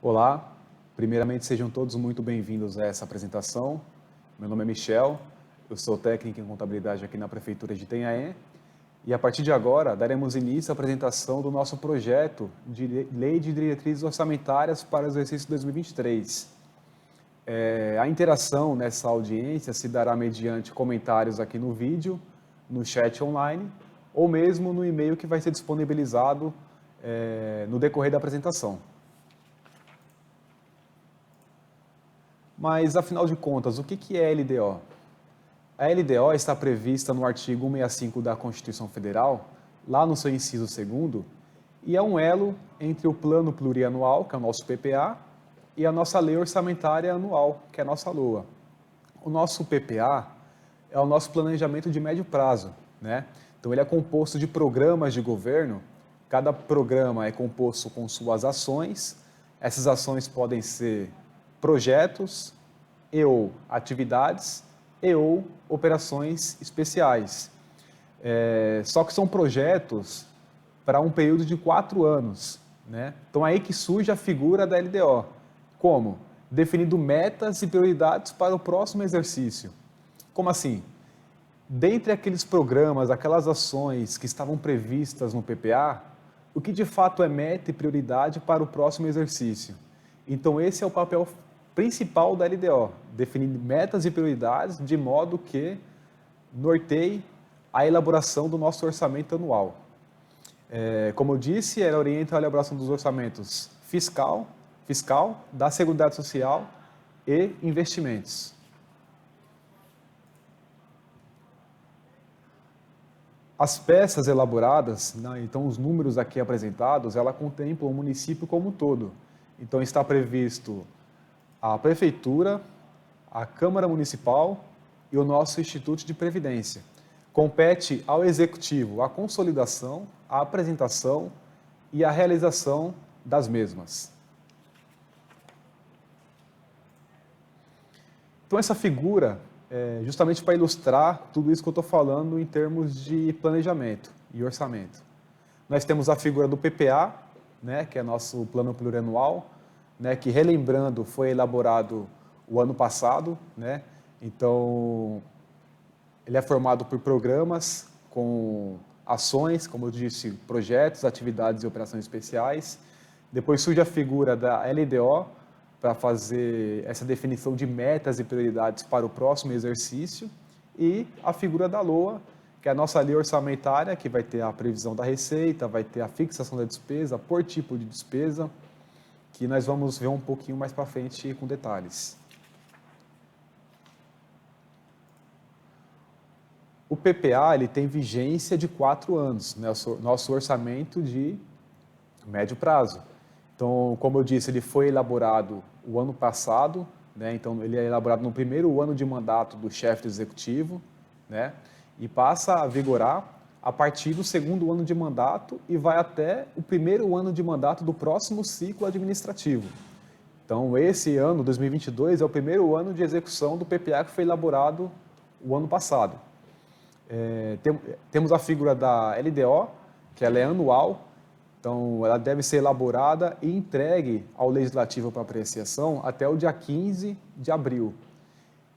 Olá, primeiramente sejam todos muito bem-vindos a essa apresentação. Meu nome é Michel, eu sou técnico em contabilidade aqui na Prefeitura de Itanhaém e a partir de agora daremos início à apresentação do nosso projeto de Lei de Diretrizes Orçamentárias para o exercício 2023. A interação nessa audiência se dará mediante comentários aqui no vídeo, no chat online ou mesmo no e-mail que vai ser disponibilizado no decorrer da apresentação. Mas, afinal de contas, o que é a LDO? A LDO está prevista no artigo 165 da Constituição Federal, lá no seu inciso 2º, e é um elo entre o Plano Plurianual, que é o nosso PPA, e a nossa Lei Orçamentária Anual, que é a nossa LOA. O nosso PPA é o nosso planejamento de médio prazo, né? Então, ele é composto de programas de governo, cada programa é composto com suas ações, essas ações podem ser projetos ou atividades ou operações especiais. Só que são projetos para um período de 4 anos, né? Então, aí que surge a figura da LDO. Como? Definindo metas e prioridades para o próximo exercício. Como assim? Dentre aqueles programas, aquelas ações que estavam previstas no PPA, o que de fato é meta e prioridade para o próximo exercício? Então, esse é o papel principal da LDO, definir metas e prioridades de modo que norteie a elaboração do nosso orçamento anual. Como eu disse, ela orienta a elaboração dos orçamentos fiscal, da Seguridade Social e investimentos. As peças elaboradas, né, então os números aqui apresentados, ela contemplam o município como um todo. Então está previsto a Prefeitura, a Câmara Municipal e o nosso Instituto de Previdência. Compete ao Executivo a consolidação, a apresentação e a realização das mesmas. Então, essa figura é justamente para ilustrar tudo isso que eu estou falando em termos de planejamento e orçamento. Nós temos a figura do PPA, né, que é nosso plano plurianual, né, que, relembrando, foi elaborado o ano passado, né? Então, ele é formado por programas com ações, como eu disse, projetos, atividades e operações especiais. Depois surge a figura da LDO, para fazer essa definição de metas e prioridades para o próximo exercício, e a figura da LOA, que é a nossa lei orçamentária, que vai ter a previsão da receita, vai ter a fixação da despesa por tipo de despesa, que nós vamos ver um pouquinho mais para frente com detalhes. O PPA ele tem vigência de 4 anos, né? Nosso orçamento de médio prazo. Então, como eu disse, ele foi elaborado o ano passado, né? Então ele é elaborado no primeiro ano de mandato do chefe do executivo, né? E passa a vigorar a partir do segundo ano de mandato e vai até o primeiro ano de mandato do próximo ciclo administrativo. Então, esse ano, 2022, é o primeiro ano de execução do PPA que foi elaborado o ano passado. Temos a figura da LDO, que ela é anual, então ela deve ser elaborada e entregue ao Legislativo para apreciação até o dia 15 de abril.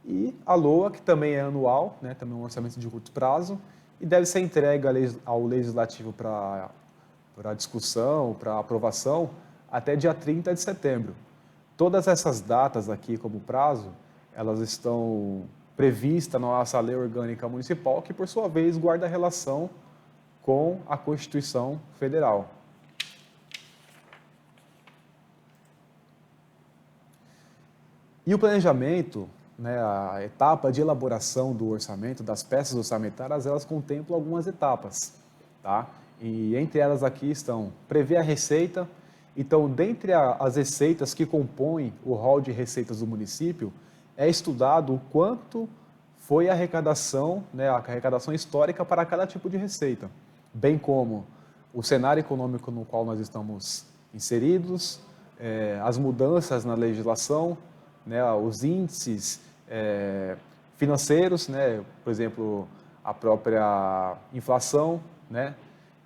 E a LOA, que também é anual, né, também é um orçamento de curto prazo, e deve ser entregue ao Legislativo para discussão, para aprovação, até dia 30 de setembro. Todas essas datas aqui como prazo, elas estão previstas na nossa Lei Orgânica Municipal, que por sua vez guarda relação com a Constituição Federal. E o planejamento, né, a etapa de elaboração do orçamento, das peças orçamentárias, elas contemplam algumas etapas, tá? E entre elas aqui estão prever a receita. Então, dentre as receitas que compõem o rol de receitas do município, é estudado o quanto foi a arrecadação, né, a arrecadação histórica para cada tipo de receita, bem como o cenário econômico no qual nós estamos inseridos, as mudanças na legislação, né, os índices financeiros, né, por exemplo, a própria inflação, né?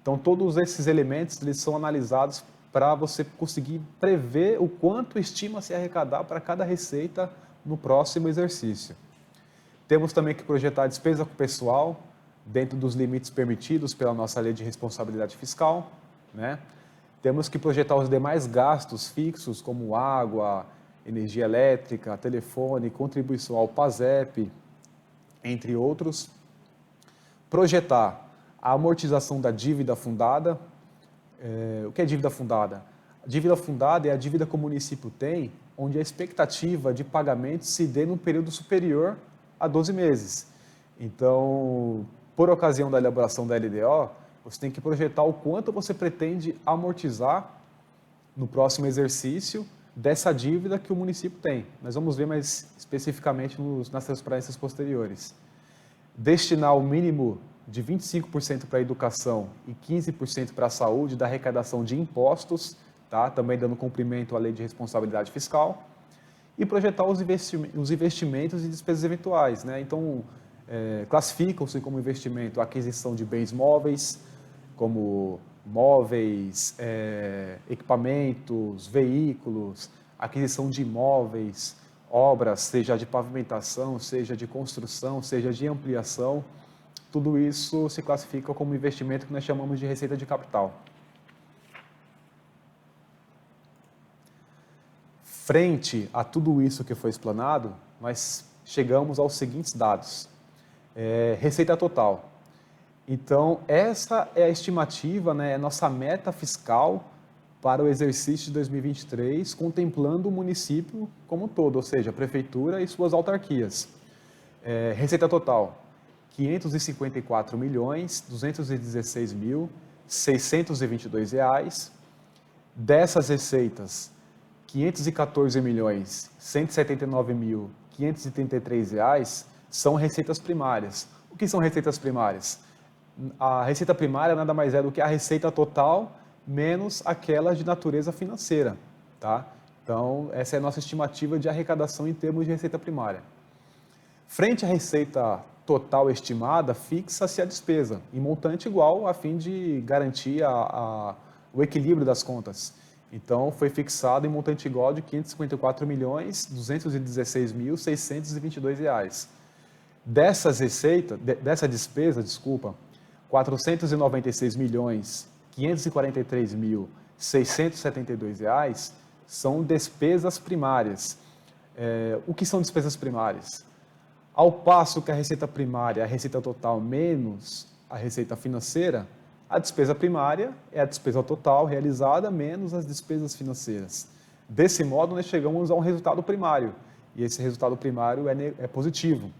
Então, todos esses elementos eles são analisados para você conseguir prever o quanto estima se arrecadar para cada receita no próximo exercício. Temos também que projetar a despesa com pessoal dentro dos limites permitidos pela nossa lei de responsabilidade fiscal, né? Temos que projetar os demais gastos fixos, como água, energia elétrica, telefone, contribuição ao PASEP, entre outros. Projetar a amortização da dívida fundada. O que é dívida fundada? A dívida fundada é a dívida que o município tem, onde a expectativa de pagamento se dê num período superior a 12 meses. Então, por ocasião da elaboração da LDO, você tem que projetar o quanto você pretende amortizar no próximo exercício dessa dívida que o município tem. Nós vamos ver mais especificamente nas transparências posteriores. Destinar o mínimo de 25% para a educação e 15% para a saúde da arrecadação de impostos, tá? Também dando cumprimento à lei de responsabilidade fiscal, e projetar os investimentos e despesas eventuais, né? Então, classificam-se como investimento a aquisição de bens móveis, como móveis, equipamentos, veículos, aquisição de imóveis, obras, seja de pavimentação, seja de construção, seja de ampliação. Tudo isso se classifica como investimento que nós chamamos de receita de capital. Frente a tudo isso que foi explanado, nós chegamos aos seguintes dados. Receita total. Então, essa é a estimativa, né, é a nossa meta fiscal para o exercício de 2023, contemplando o município como um todo, ou seja, a prefeitura e suas autarquias. Receita total, R$ 554.216.622. Dessas receitas, R$ 514.179.533 são receitas primárias. O que são receitas primárias? A receita primária nada mais é do que a receita total menos aquela de natureza financeira, tá? Então, essa é a nossa estimativa de arrecadação em termos de receita primária. Frente à receita total estimada, fixa-se a despesa, em montante igual, a fim de garantir o equilíbrio das contas. Então, foi fixado em montante igual de R$ 554.216.622. Dessa despesa, R$ 496.543.672 são despesas primárias. O que são despesas primárias? Ao passo que a receita primária é a receita total menos a receita financeira, a despesa primária é a despesa total realizada menos as despesas financeiras. Desse modo, nós chegamos a um resultado primário, e esse resultado primário é positivo,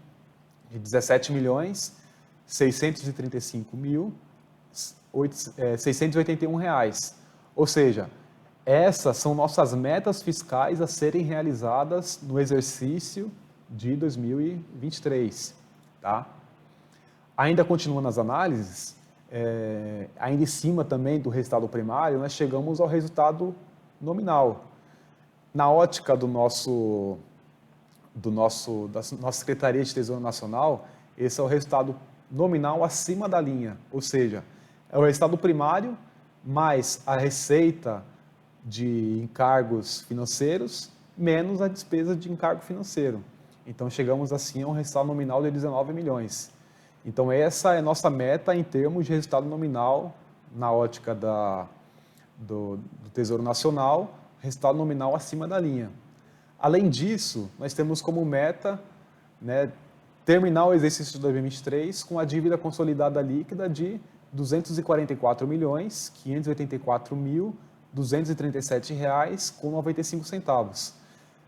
de R$ 17.635.681. Ou seja, essas são nossas metas fiscais a serem realizadas no exercício de 2023. Tá? Ainda continuando as análises, ainda em cima também do resultado primário, nós chegamos ao resultado nominal. Na ótica da nossa Secretaria de Tesouro Nacional, esse é o resultado nominal acima da linha, ou seja, é o resultado primário mais a receita de encargos financeiros menos a despesa de encargo financeiro. Então, chegamos assim a um resultado nominal de 19 milhões. Então, essa é a nossa meta em termos de resultado nominal na ótica do Tesouro Nacional, resultado nominal acima da linha. Além disso, nós temos como meta, né, terminar o exercício de 2023 com a dívida consolidada líquida de R$ 244.584.237,95.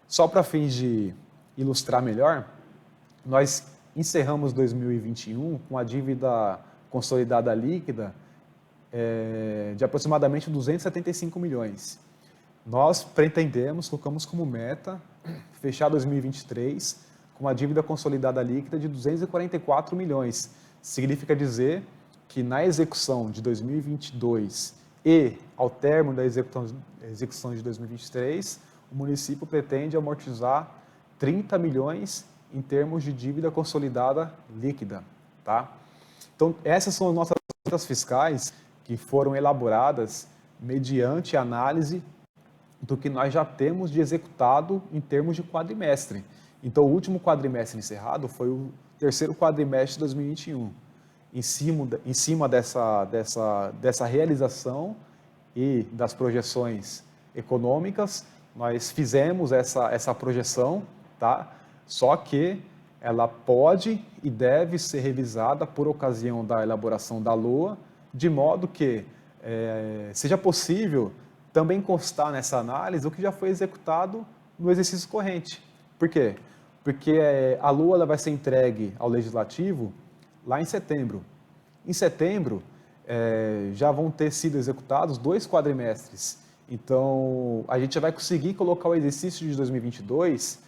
Só para fins de ilustrar melhor, nós encerramos 2021 com a dívida consolidada líquida de aproximadamente 275 milhões. Nós pretendemos, colocamos como meta, fechar 2023 com a dívida consolidada líquida de 244 milhões. Significa dizer que na execução de 2022 e ao término da execução de 2023, o município pretende amortizar 30 milhões em termos de dívida consolidada líquida. Tá? Então, essas são as nossas metas fiscais que foram elaboradas mediante análise do que nós já temos de executado em termos de quadrimestre. Então, o último quadrimestre encerrado foi o terceiro quadrimestre de 2021. Em cima dessa realização e das projeções econômicas, nós fizemos essa projeção, tá? Só que ela pode e deve ser revisada por ocasião da elaboração da LOA, de modo que seja possível também constar nessa análise o que já foi executado no exercício corrente. Por quê? Porque a LOA ela vai ser entregue ao Legislativo lá em setembro. Em setembro, já vão ter sido executados 2 quadrimestres. Então, a gente já vai conseguir colocar o exercício de 2022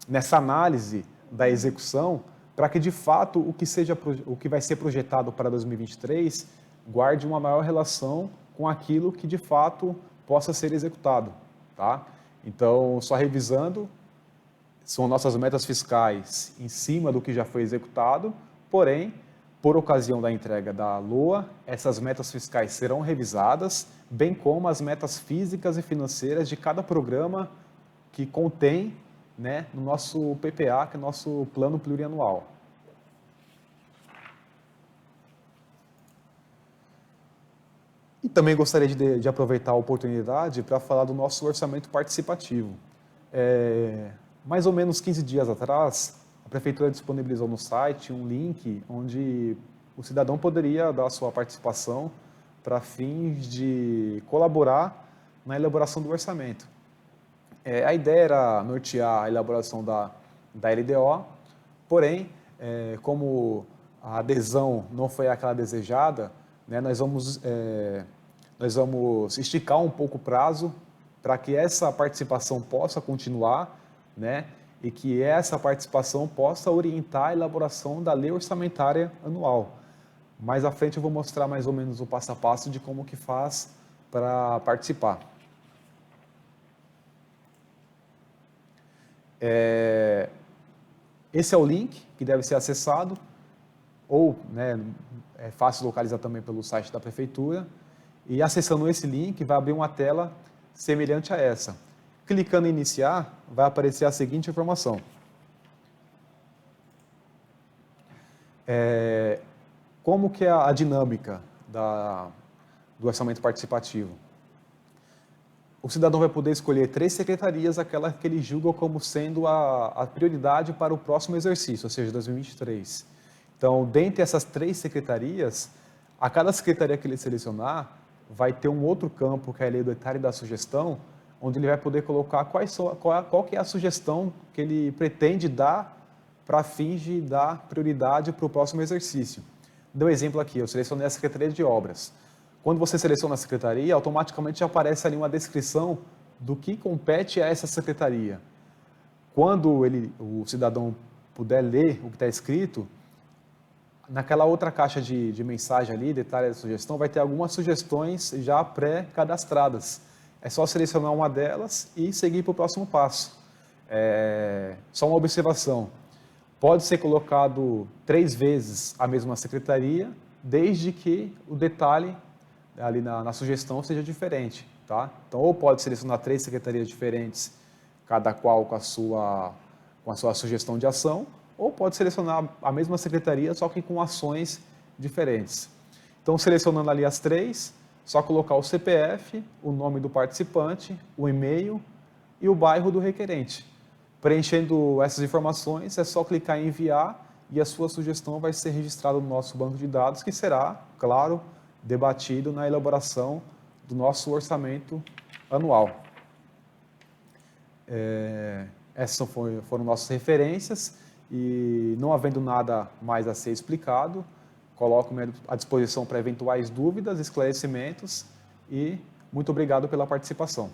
nessa análise da execução, para que, de fato, o que vai ser projetado para 2023 guarde uma maior relação com aquilo que, de fato, possa ser executado. Tá? Então, só revisando, são nossas metas fiscais em cima do que já foi executado, porém, por ocasião da entrega da LOA, essas metas fiscais serão revisadas, bem como as metas físicas e financeiras de cada programa que contém, né, no nosso PPA, que é o nosso Plano Plurianual. E também gostaria de aproveitar a oportunidade para falar do nosso orçamento participativo. Mais ou menos 15 dias atrás, a Prefeitura disponibilizou no site um link onde o cidadão poderia dar a sua participação para fins de colaborar na elaboração do orçamento. A ideia era nortear a elaboração da LDO, porém, como a adesão não foi aquela desejada, né, nós vamos esticar um pouco o prazo para que essa participação possa continuar, né, e que essa participação possa orientar a elaboração da lei orçamentária anual. Mais à frente eu vou mostrar mais ou menos o passo a passo de como que faz para participar. Esse é o link que deve ser acessado, ou, né, é fácil localizar também pelo site da Prefeitura, e acessando esse link vai abrir uma tela semelhante a essa. Clicando em iniciar, vai aparecer a seguinte informação. Como que é a dinâmica do orçamento participativo? O cidadão vai poder escolher 3 secretarias, aquela que ele julga como sendo a prioridade para o próximo exercício, ou seja, 2023. Então, dentre essas 3 secretarias, a cada secretaria que ele selecionar, vai ter um outro campo, que é ali do detalhe da sugestão, onde ele vai poder colocar qual que é a sugestão que ele pretende dar para fins de dar prioridade para o próximo exercício. Dou um exemplo aqui, eu selecionei a Secretaria de Obras. Quando você seleciona a secretaria, automaticamente aparece ali uma descrição do que compete a essa secretaria. Quando o cidadão puder ler o que está escrito, naquela outra caixa de mensagem ali, detalhe da sugestão, vai ter algumas sugestões já pré-cadastradas. É só selecionar uma delas e seguir para o próximo passo. Só uma observação. Pode ser colocado 3 vezes a mesma secretaria, desde que o detalhe ali na sugestão seja diferente. Tá? Então, ou pode selecionar 3 secretarias diferentes, cada qual com a sua sugestão de ação, ou pode selecionar a mesma secretaria, só que com ações diferentes. Então, selecionando ali as 3, só colocar o CPF, o nome do participante, o e-mail e o bairro do requerente. Preenchendo essas informações, é só clicar em enviar e a sua sugestão vai ser registrada no nosso banco de dados, que será, claro, debatido na elaboração do nosso orçamento anual. Essas foram nossas referências e, não havendo nada mais a ser explicado, coloco-me à disposição para eventuais dúvidas, esclarecimentos e muito obrigado pela participação.